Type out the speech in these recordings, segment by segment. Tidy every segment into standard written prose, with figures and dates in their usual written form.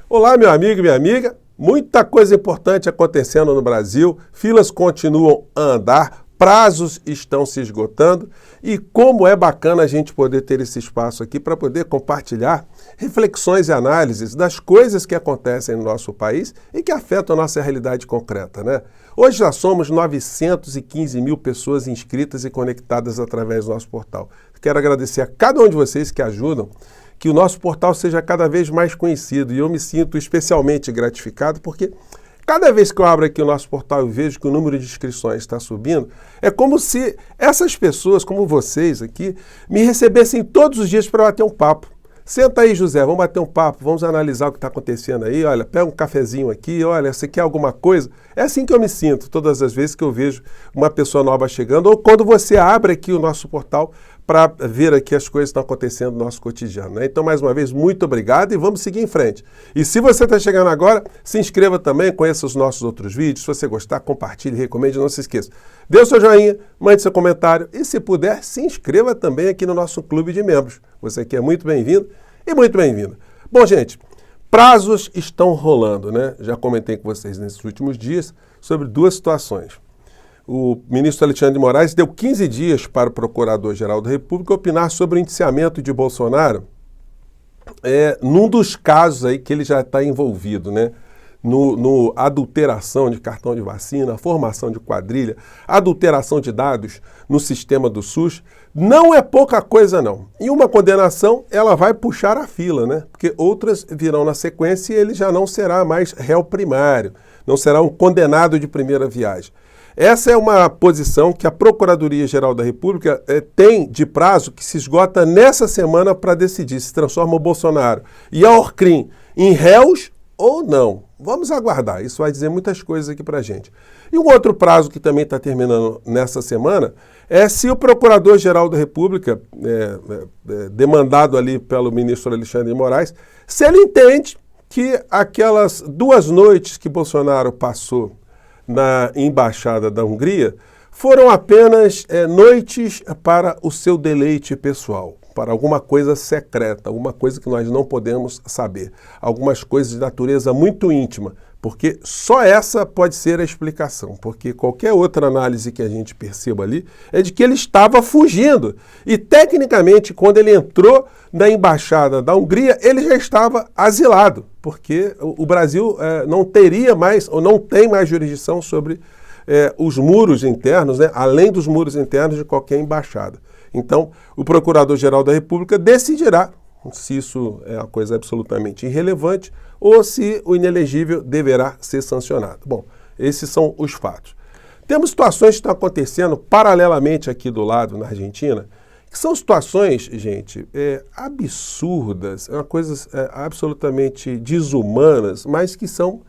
Olá, meu amigo e minha amiga. Muita coisa importante acontecendo no Brasil, filas continuam a andar, prazos estão se esgotando e como é bacana a gente poder ter esse espaço aqui para poder compartilhar reflexões e análises das coisas que acontecem no nosso país e que afetam a nossa realidade concreta, né? Hoje já somos 915 mil pessoas inscritas e conectadas através do nosso portal. Quero agradecer a cada um de vocês que ajudam que o nosso portal seja cada vez mais conhecido. E eu me sinto especialmente gratificado porque cada vez que eu abro aqui o nosso portal e vejo que o número de inscrições está subindo, é como se essas pessoas, como vocês aqui, me recebessem todos os dias para bater um papo. Senta aí, José, vamos bater um papo, vamos analisar o que está acontecendo aí, olha, pega um cafezinho aqui, olha, você quer alguma coisa? É assim que eu me sinto todas as vezes que eu vejo uma pessoa nova chegando ou quando você abre aqui o nosso portal para ver aqui as coisas que estão acontecendo no nosso cotidiano, né? Então, mais uma vez, muito obrigado e vamos seguir em frente. E se você está chegando agora, se inscreva também, conheça os nossos outros vídeos. Se você gostar, compartilhe, recomende, não se esqueça. Dê o seu joinha, mande seu comentário e, se puder, se inscreva também aqui no nosso clube de membros. Você aqui é muito bem-vindo e muito bem-vinda. Bom, gente, prazos estão rolando, né? Já comentei com vocês nesses últimos dias sobre duas situações. O ministro Alexandre de Moraes deu 15 dias para o Procurador-Geral da República opinar sobre o indiciamento de Bolsonaro num dos casos aí que ele já está envolvido, né? No adulteração de cartão de vacina, formação de quadrilha, adulteração de dados no sistema do SUS. Não é pouca coisa, não. E uma condenação, ela vai puxar a fila, né? Porque outras virão na sequência e ele já não será mais réu primário, não será um condenado de primeira viagem. Essa é uma posição que a Procuradoria-Geral da República tem de prazo que se esgota nessa semana para decidir se transforma o Bolsonaro e a Orcrim em réus ou não. Vamos aguardar, isso vai dizer muitas coisas aqui para a gente. E um outro prazo que também está terminando nessa semana é se o Procurador-Geral da República, demandado ali pelo ministro Alexandre de Moraes, se ele entende que aquelas 2 noites que Bolsonaro passou na Embaixada da Hungria, foram apenas noites para o seu deleite pessoal, para alguma coisa secreta, alguma coisa que nós não podemos saber, algumas coisas de natureza muito íntima, porque só essa pode ser a explicação, porque qualquer outra análise que a gente perceba ali é de que ele estava fugindo. E, tecnicamente, quando ele entrou na Embaixada da Hungria, ele já estava asilado, porque o Brasil não teria mais, ou não tem mais jurisdição sobre os muros internos, né, além dos muros internos de qualquer embaixada. Então, o Procurador-Geral da República decidirá se isso é uma coisa absolutamente irrelevante ou se o inelegível deverá ser sancionado. Bom, esses são os fatos. Temos situações que estão acontecendo paralelamente aqui do lado, na Argentina, que são situações, gente, absurdas, coisas absolutamente desumanas, mas que são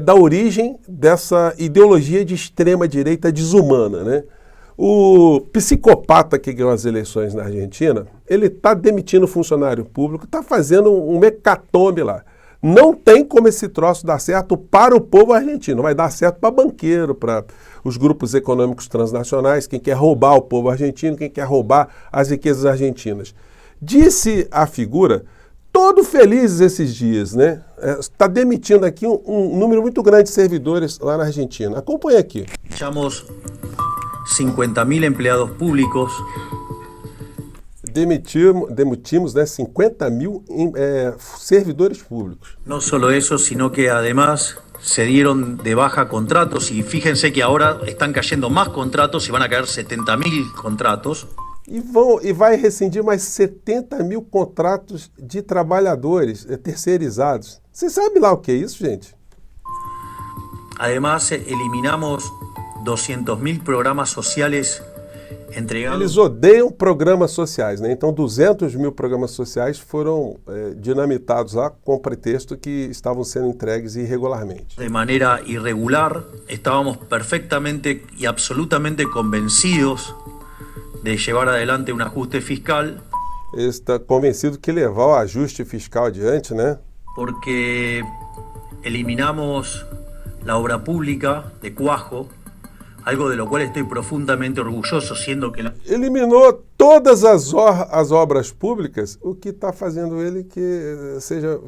da origem dessa ideologia de extrema-direita desumana, né? O psicopata que ganhou as eleições na Argentina, ele está demitindo funcionário público, está fazendo um hecatombe lá. Não tem como esse troço dar certo para o povo argentino, vai dar certo para banqueiro, para os grupos econômicos transnacionais, quem quer roubar o povo argentino, quem quer roubar as riquezas argentinas. Disse a figura, todo feliz esses dias, né? Está demitindo aqui um número muito grande de servidores lá na Argentina. Acompanhe aqui. Echamos 50.000 empleados públicos. Demitimos 50 mil servidores públicos. No solo eso, sino que además se dieron de baja contratos y fíjense que ahora están cayendo más contratos y van a caer 70.000 contratos. E vai rescindir mais 70 mil contratos de trabalhadores terceirizados. Você sabe lá o que é isso, gente? Además, eliminamos 200.000 programas sociales entregados. Eles odeiam programas sociais, né? Então 200 mil programas sociais foram dinamitados lá com o pretexto que estavam sendo entregues irregularmente. De maneira irregular, estábamos perfectamente y absolutamente convencidos de llevar adelante un ajuste fiscal. Está convencido que levar o ajuste fiscal adiante, né? Porque eliminamos la obra pública de Cuajo, algo de lo cual estoy profundamente orgulloso, siendo que... Eliminou todas as obras públicas, o que está fazendo ele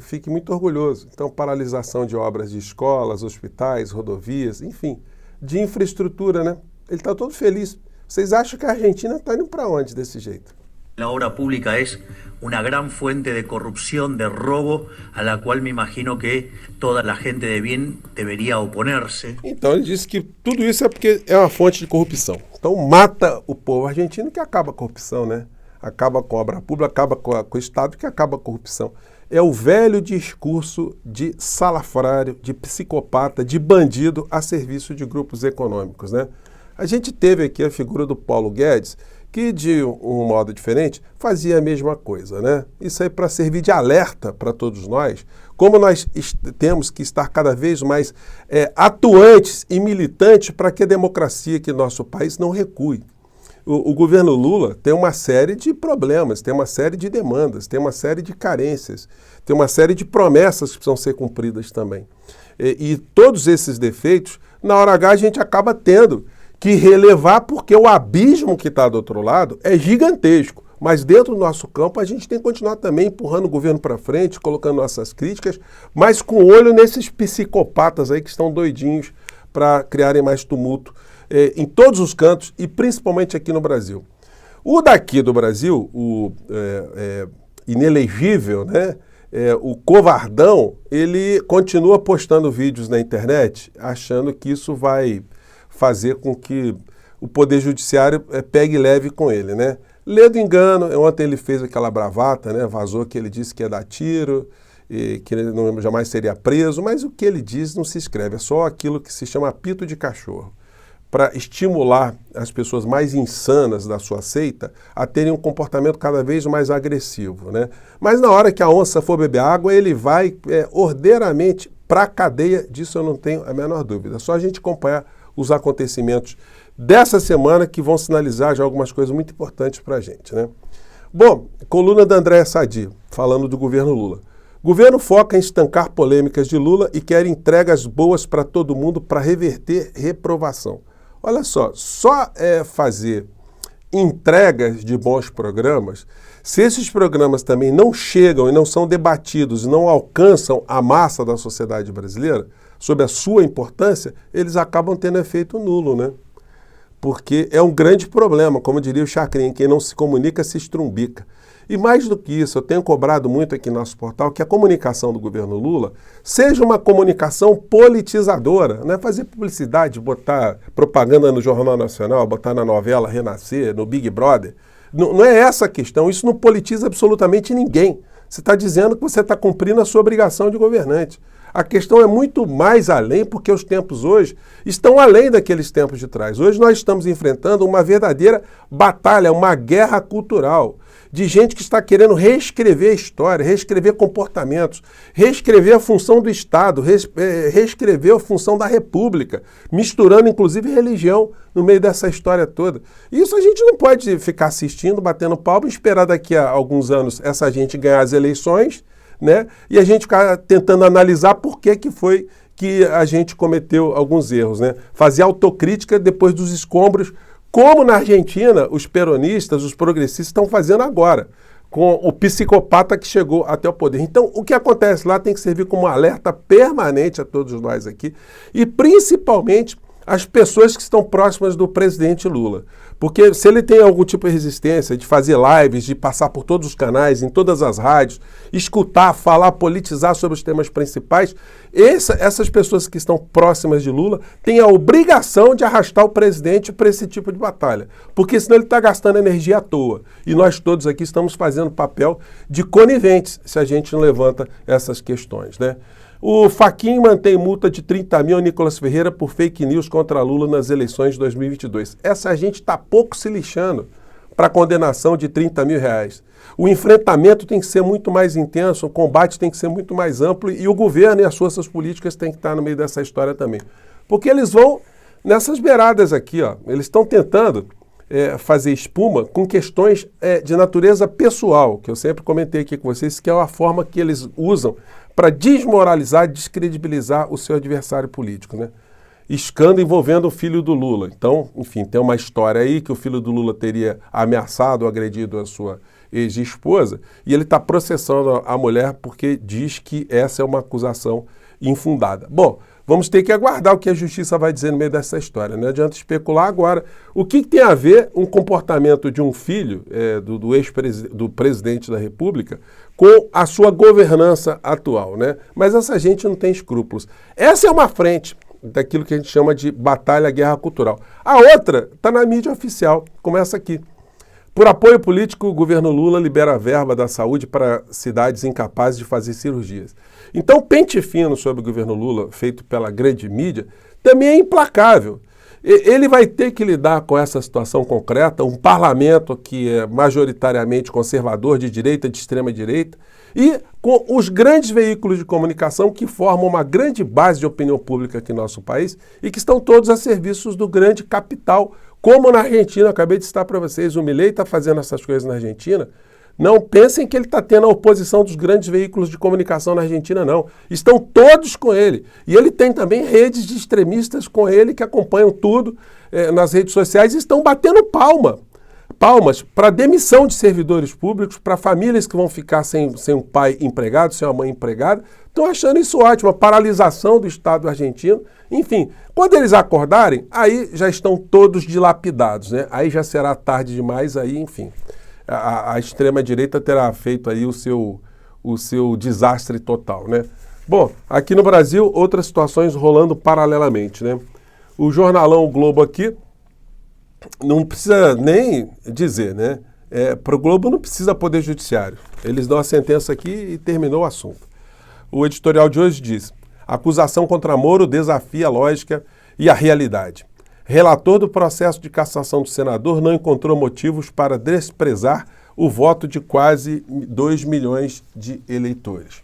fique muito orgulhoso. Então, paralisação de obras de escolas, hospitais, rodovias, enfim, de infraestrutura, né? Ele está todo feliz. Vocês acham que a Argentina está indo para onde desse jeito? La obra pública es una gran fuente de corrupción, de robo, a la cual me imagino que toda la gente de bien debería oponerse. Então ele disse que tudo isso é porque é uma fonte de corrupção. Então mata o povo argentino que acaba a corrupção, né? Acaba com a obra pública, acaba com o Estado que acaba a corrupção. É o velho discurso de salafrário, de psicopata, de bandido a serviço de grupos econômicos, né? A gente teve aqui a figura do Paulo Guedes, que de um modo diferente fazia a mesma coisa, né? Isso aí para servir de alerta para todos nós, como nós temos que estar cada vez mais atuantes e militantes para que a democracia aqui no nosso país não recue. O governo Lula tem uma série de problemas, tem uma série de demandas, tem uma série de carências, tem uma série de promessas que precisam ser cumpridas também. E todos esses defeitos, na hora H, a gente acaba tendo que relevar, porque o abismo que está do outro lado é gigantesco. Mas dentro do nosso campo a gente tem que continuar também empurrando o governo para frente, colocando nossas críticas, mas com olho nesses psicopatas aí que estão doidinhos para criarem mais tumulto em todos os cantos e principalmente aqui no Brasil. O daqui do Brasil, o inelegível, né? O covardão, ele continua postando vídeos na internet achando que isso vai fazer com que o Poder Judiciário pegue leve com ele, né? Ledo engano, ontem ele fez aquela bravata, né? Vazou que ele disse que ia dar tiro, e que ele jamais seria preso, mas o que ele diz não se escreve, é só aquilo que se chama apito de cachorro, para estimular as pessoas mais insanas da sua seita a terem um comportamento cada vez mais agressivo, né? Mas na hora que a onça for beber água, ele vai ordeiramente para a cadeia, disso eu não tenho a menor dúvida. É só a gente acompanhar os acontecimentos dessa semana que vão sinalizar já algumas coisas muito importantes para a gente, né? Bom, coluna da Andréa Sadi, falando do governo Lula. Governo foca em estancar polêmicas de Lula e quer entregas boas para todo mundo para reverter reprovação. Olha só fazer entregas de bons programas, se esses programas também não chegam e não são debatidos e não alcançam a massa da sociedade brasileira, sobre a sua importância, eles acabam tendo efeito nulo, né? Porque é um grande problema, como diria o Chacrin, quem não se comunica se estrumbica. E mais do que isso, eu tenho cobrado muito aqui no nosso portal que a comunicação do governo Lula seja uma comunicação politizadora, não é fazer publicidade, botar propaganda no Jornal Nacional, botar na novela Renascer, no Big Brother. Não é essa a questão, isso não politiza absolutamente ninguém. Você está dizendo que você está cumprindo a sua obrigação de governante. A questão é muito mais além, porque os tempos hoje estão além daqueles tempos de trás. Hoje nós estamos enfrentando uma verdadeira batalha, uma guerra cultural, de gente que está querendo reescrever a história, reescrever comportamentos, reescrever a função do Estado, reescrever a função da República, misturando inclusive religião no meio dessa história toda. Isso a gente não pode ficar assistindo, batendo palma e esperar daqui a alguns anos essa gente ganhar as eleições, né? E a gente ficar tentando analisar por que foi que a gente cometeu alguns erros, né? Fazer autocrítica depois dos escombros, como na Argentina os peronistas, os progressistas estão fazendo agora, com o psicopata que chegou até o poder. Então, o que acontece lá tem que servir como alerta permanente a todos nós aqui, e principalmente as pessoas que estão próximas do presidente Lula. Porque se ele tem algum tipo de resistência de fazer lives, de passar por todos os canais, em todas as rádios, escutar, falar, politizar sobre os temas principais, essas pessoas que estão próximas de Lula têm a obrigação de arrastar o presidente para esse tipo de batalha. Porque senão ele está gastando energia à toa. E nós todos aqui estamos fazendo papel de coniventes se a gente não levanta essas questões, né? O Fachin mantém multa de 30 mil a Nicolas Ferreira por fake news contra Lula nas eleições de 2022. Essa gente está pouco se lixando para a condenação de 30 mil reais. O enfrentamento tem que ser muito mais intenso, o combate tem que ser muito mais amplo e o governo e as forças políticas têm que estar no meio dessa história também. Porque eles vão nessas beiradas aqui, ó, eles estão tentando fazer espuma com questões de natureza pessoal, que eu sempre comentei aqui com vocês, que é a forma que eles usam para desmoralizar, descredibilizar o seu adversário político, né? escândalo envolvendo o filho do Lula. Então, enfim, tem uma história aí que o filho do Lula teria ameaçado ou agredido a sua ex-esposa, e ele está processando a mulher porque diz que essa é uma acusação infundada. Bom, vamos ter que aguardar o que a justiça vai dizer no meio dessa história. Não adianta especular agora. O que tem a ver um comportamento de um filho do presidente da República com a sua governança atual, né? Mas essa gente não tem escrúpulos. Essa é uma frente daquilo que a gente chama de batalha, guerra cultural. A outra está na mídia oficial, começa aqui. Por apoio político, o governo Lula libera a verba da saúde para cidades incapazes de fazer cirurgias. Então, o pente fino sobre o governo Lula, feito pela grande mídia, também é implacável. Ele vai ter que lidar com essa situação concreta, um parlamento que é majoritariamente conservador, de direita, de extrema-direita, e com os grandes veículos de comunicação que formam uma grande base de opinião pública aqui no nosso país e que estão todos a serviços do grande capital, como na Argentina. Eu acabei de citar para vocês, o Milei está fazendo essas coisas na Argentina. Não pensem que ele está tendo a oposição dos grandes veículos de comunicação na Argentina, não. Estão todos com ele. E ele tem também redes de extremistas com ele que acompanham tudo nas redes sociais e estão batendo palmas para demissão de servidores públicos, para famílias que vão ficar sem um pai empregado, sem uma mãe empregada. Estão achando isso ótimo, a paralisação do Estado argentino. Enfim, quando eles acordarem, aí já estão todos dilapidados, né? Aí já será tarde demais, aí, enfim. A extrema-direita terá feito aí o seu desastre total, né? Bom, aqui no Brasil, outras situações rolando paralelamente, né? O jornalão O Globo aqui, não precisa nem dizer, né? Para o Globo não precisa poder judiciário. Eles dão a sentença aqui e terminou o assunto. O editorial de hoje diz: acusação contra Moro desafia a lógica e a realidade. Relator do processo de cassação do senador não encontrou motivos para desprezar o voto de quase 2 milhões de eleitores.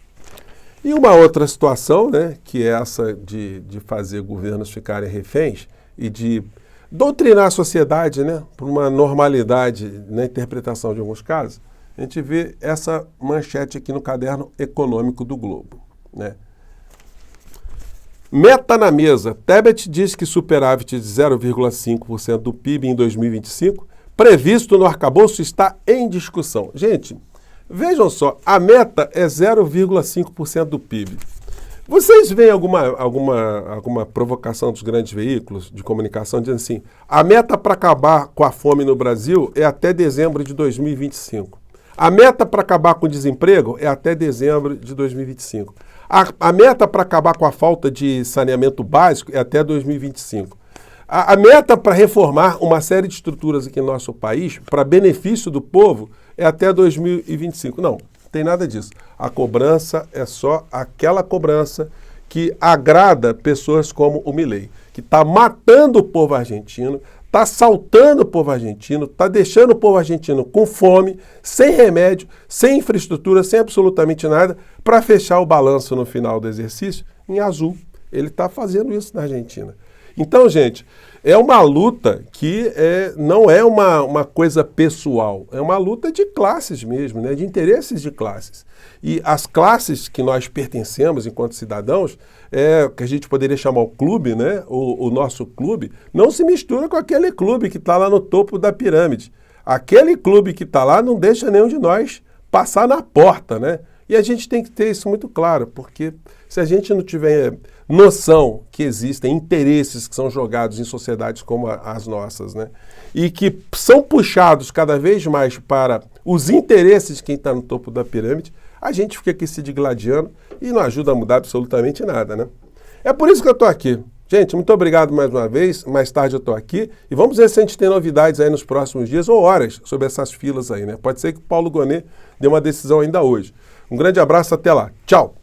E uma outra situação, né, que é essa de fazer governos ficarem reféns e de doutrinar a sociedade, né, por uma normalidade na interpretação de alguns casos, a gente vê essa manchete aqui no caderno econômico do Globo, né? Meta na mesa. Tebet diz que superávit de 0,5% do PIB em 2025, previsto no arcabouço, está em discussão. Gente, vejam só, a meta é 0,5% do PIB. Vocês veem alguma provocação dos grandes veículos de comunicação dizendo assim: a meta para acabar com a fome no Brasil é até dezembro de 2025. A meta para acabar com o desemprego é até dezembro de 2025. A meta para acabar com a falta de saneamento básico é até 2025. A meta para reformar uma série de estruturas aqui no nosso país, para benefício do povo, é até 2025. Não tem nada disso. A cobrança é só aquela cobrança que agrada pessoas como o Milei, que está matando o povo argentino, está assaltando o povo argentino, está deixando o povo argentino com fome, sem remédio, sem infraestrutura, sem absolutamente nada, para fechar o balanço no final do exercício em azul. Ele está fazendo isso na Argentina. Então, gente, é uma luta que não é uma coisa pessoal, é uma luta de classes mesmo, né? De interesses de classes. E as classes que nós pertencemos enquanto cidadãos, que a gente poderia chamar o clube, né? O nosso clube, não se mistura com aquele clube que está lá no topo da pirâmide. Aquele clube que está lá não deixa nenhum de nós passar na porta, né? E a gente tem que ter isso muito claro, porque se a gente não tiver noção que existem interesses que são jogados em sociedades como as nossas, né, e que são puxados cada vez mais para os interesses de quem está no topo da pirâmide, a gente fica aqui se digladiando e não ajuda a mudar absolutamente nada, né? É por isso que eu estou aqui. Gente, muito obrigado mais uma vez. Mais tarde eu estou aqui e vamos ver se a gente tem novidades aí nos próximos dias ou horas sobre essas filas aí, né? Pode ser que o Paulo Gonet dê uma decisão ainda hoje. Um grande abraço, até lá. Tchau!